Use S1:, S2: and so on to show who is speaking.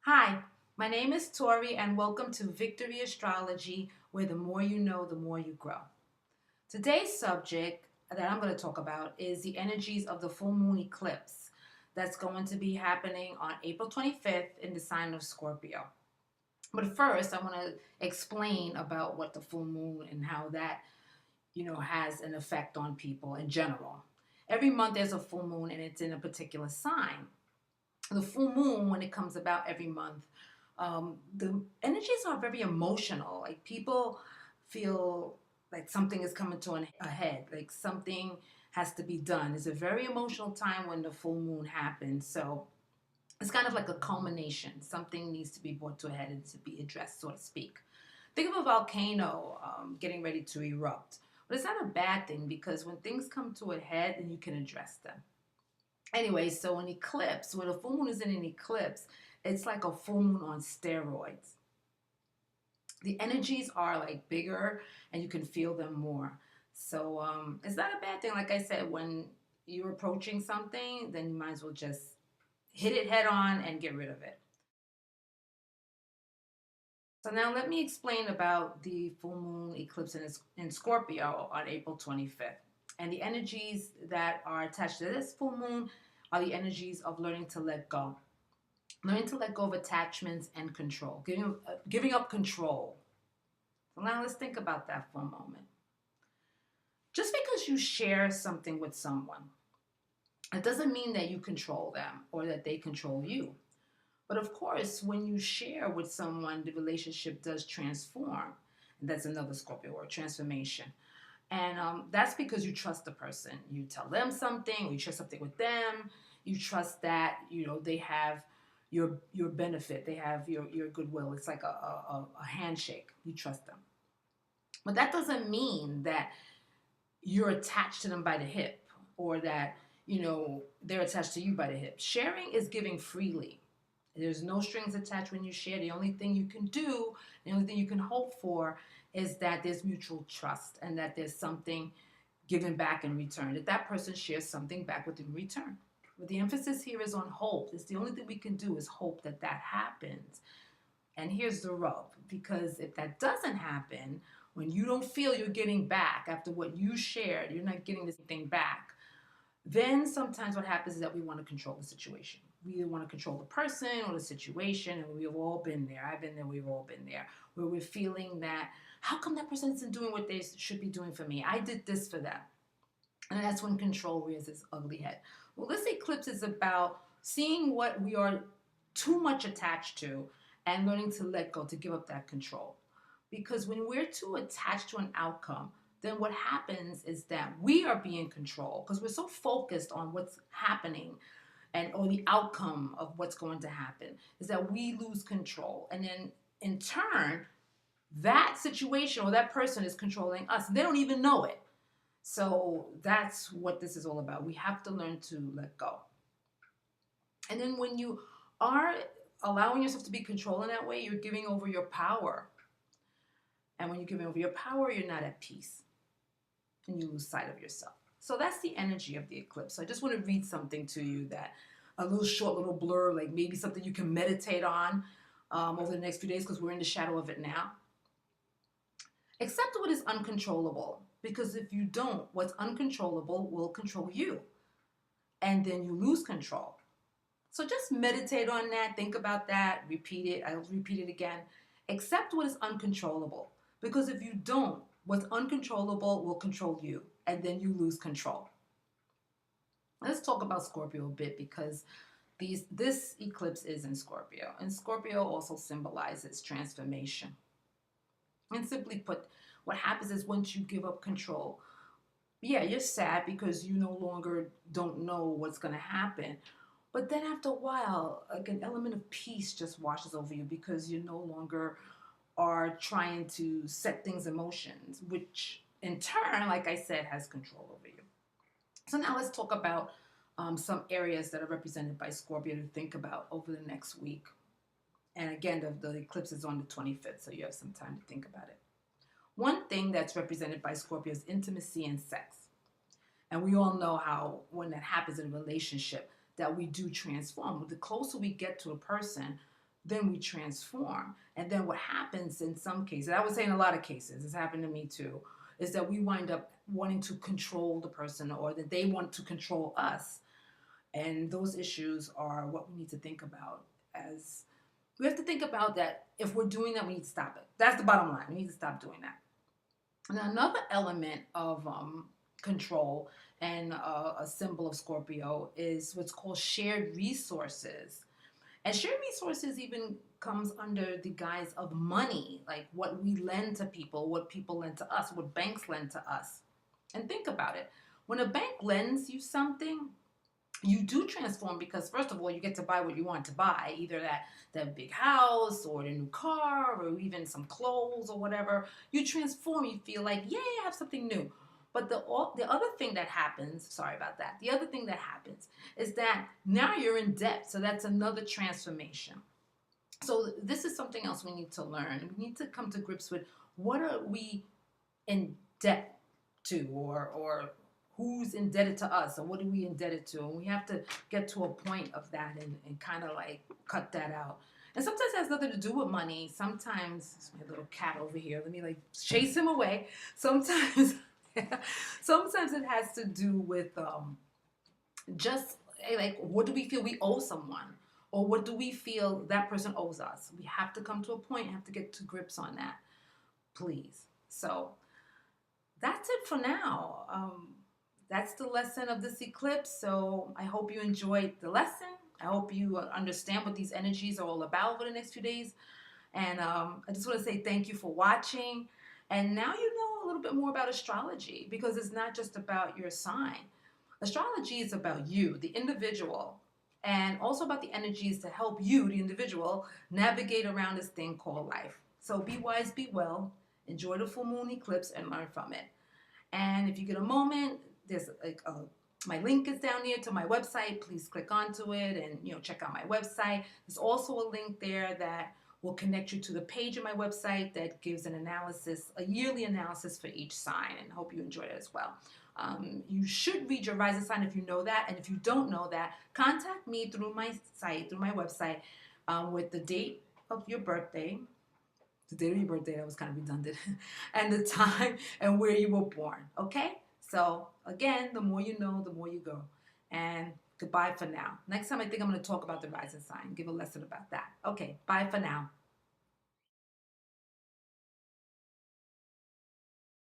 S1: Hi, my name is Tori, and welcome to Victory Astrology, where the more you know, the more you grow. Today's subject that I'm going to talk about is the energies of the full moon eclipse that's going to be happening on April 25th in the sign of Scorpio. But first, I want to explain about what the full moon and how that, has an effect on people in general. Every month there's a full moon and it's in a particular sign. The full moon, when it comes about every month, the energies are very emotional. Like people feel like something is coming to a head, like something has to be done. It's a very emotional time when the full moon happens. So it's kind of like a culmination. Something needs to be brought to a head and to be addressed, so to speak. Think of a volcano getting ready to erupt. But it's not a bad thing because when things come to a head, then you can address them. Anyway, so an eclipse, when a full moon is in an eclipse, it's like a full moon on steroids. The energies are like bigger and you can feel them more. So it's not a bad thing. Like I said, when you're approaching something, then you might as well just hit it head on and get rid of it. So now let me explain about the full moon eclipse in Scorpio on April 25th. And the energies that are attached to this full moon are the energies of learning to let go. Learning to let go of attachments and control, giving up control. So now let's think about that for a moment. Just because you share something with someone, it doesn't mean that you control them or that they control you. But of course, when you share with someone, the relationship does transform. And that's another Scorpio word, transformation. And that's because you trust the person. You tell them something, or you share something with them. You trust that they have your benefit. They have your goodwill. It's like a handshake. You trust them. But that doesn't mean that you're attached to them by the hip or that they're attached to you by the hip. Sharing is giving freely. There's no strings attached when you share. The only thing you can do, the only thing you can hope for is that there's mutual trust and that there's something given back in return, that that person shares something back with you in return. But the emphasis here is on hope. It's the only thing we can do is hope that that happens. And here's the rub, because if that doesn't happen, when you don't feel you're getting back after what you shared, you're not getting this thing back, then sometimes what happens is that we want to control the situation. We either want to control the person or the situation, and we've all been there. I've been there, we've all been there, where we're feeling that, how come that person isn't doing what they should be doing for me? I did this for them. And that's when control rears its ugly head. Well, this eclipse is about seeing what we are too much attached to and learning to let go, to give up that control. Because when we're too attached to an outcome, then what happens is that we are being controlled because we're so focused on what's happening and or the outcome of what's going to happen, is that we lose control. And then in turn, that situation or that person is controlling us. They don't even know it. So that's what this is all about. We have to learn to let go. And then when you are allowing yourself to be controlled in that way, you're giving over your power. And when you're giving over your power, you're not at peace and you lose sight of yourself. So that's the energy of the eclipse. So I just want to read something to you, that a little short little blur, like maybe something you can meditate on over the next few days, because we're in the shadow of it now. Accept what is uncontrollable, because if you don't, what's uncontrollable will control you, and then you lose control. So just meditate on that, think about that, repeat it. I'll repeat it again. Accept what is uncontrollable, because if you don't, what's uncontrollable will control you, and then you lose control. Let's talk about Scorpio a bit, because this eclipse is in Scorpio, and Scorpio also symbolizes transformation. And simply put, what happens is once you give up control, yeah, you're sad because you no longer don't know what's going to happen. But then after a while, like an element of peace just washes over you because you no longer are trying to set things in motion, which in turn, like I said, has control over you. So now let's talk about some areas that are represented by Scorpio to think about over the next week. And again, the eclipse is on the 25th, so you have some time to think about it. One thing that's represented by Scorpio is intimacy and sex. And we all know how when that happens in a relationship, that we do transform. The closer we get to a person, then we transform. And then what happens in some cases, I would say in a lot of cases, it's happened to me too, is that we wind up wanting to control the person, or that they want to control us. And those issues are what we need to think about. As we have to think about that if we're doing that, we need to stop it. That's the bottom line. We need to stop doing that. And another element of control and a symbol of Scorpio is what's called shared resources. And shared resources even comes under the guise of money, like what we lend to people, what people lend to us, what banks lend to us. And think about it. When a bank lends you something, you do transform, because first of all, you get to buy what you want to buy, either that big house or the new car or even some clothes or whatever. You transform. You feel like, yay, I have something new. But the other thing that happens, sorry about that, the other thing that happens is that now you're in debt. So that's another transformation. So this is something else we need to learn. We need to come to grips with what are we in debt to, or who's indebted to us, or what are we indebted to. And we have to get to a point of that and kind of like cut that out. And sometimes it has nothing to do with money. Sometimes, it's my little cat over here, let me like chase him away. Sometimes sometimes it has to do with just like, what do we feel we owe someone, or what do we feel that person owes us. We have to come to a point, have to get to grips on that, please. So that's it for now. That's the lesson of this eclipse. So I hope you enjoyed the lesson. I hope you understand what these energies are all about over the next few days. And I just want to say thank you for watching. And now you know a little bit more about astrology, because it's not just about your sign. Astrology is about you, the individual, and also about the energies to help you, the individual, navigate around this thing called life. So be wise, be well, enjoy the full moon eclipse, and learn from it. And if you get a moment, there's like my link is down here to my website. Please click onto it and check out my website. There's also a link there that will connect you to the page of my website that gives an analysis, a yearly analysis for each sign, and I hope you enjoy it as well. You should read your rising sign if you know that, and if you don't know that, contact me through my site, through my website, with the date of your birthday, the date of your birthday, that was kind of redundant, and the time and where you were born, okay? So again, the more you know, the more you go. And goodbye for now. Next time I think I'm going to talk about the rising sign, give a lesson about that. Okay, bye for now.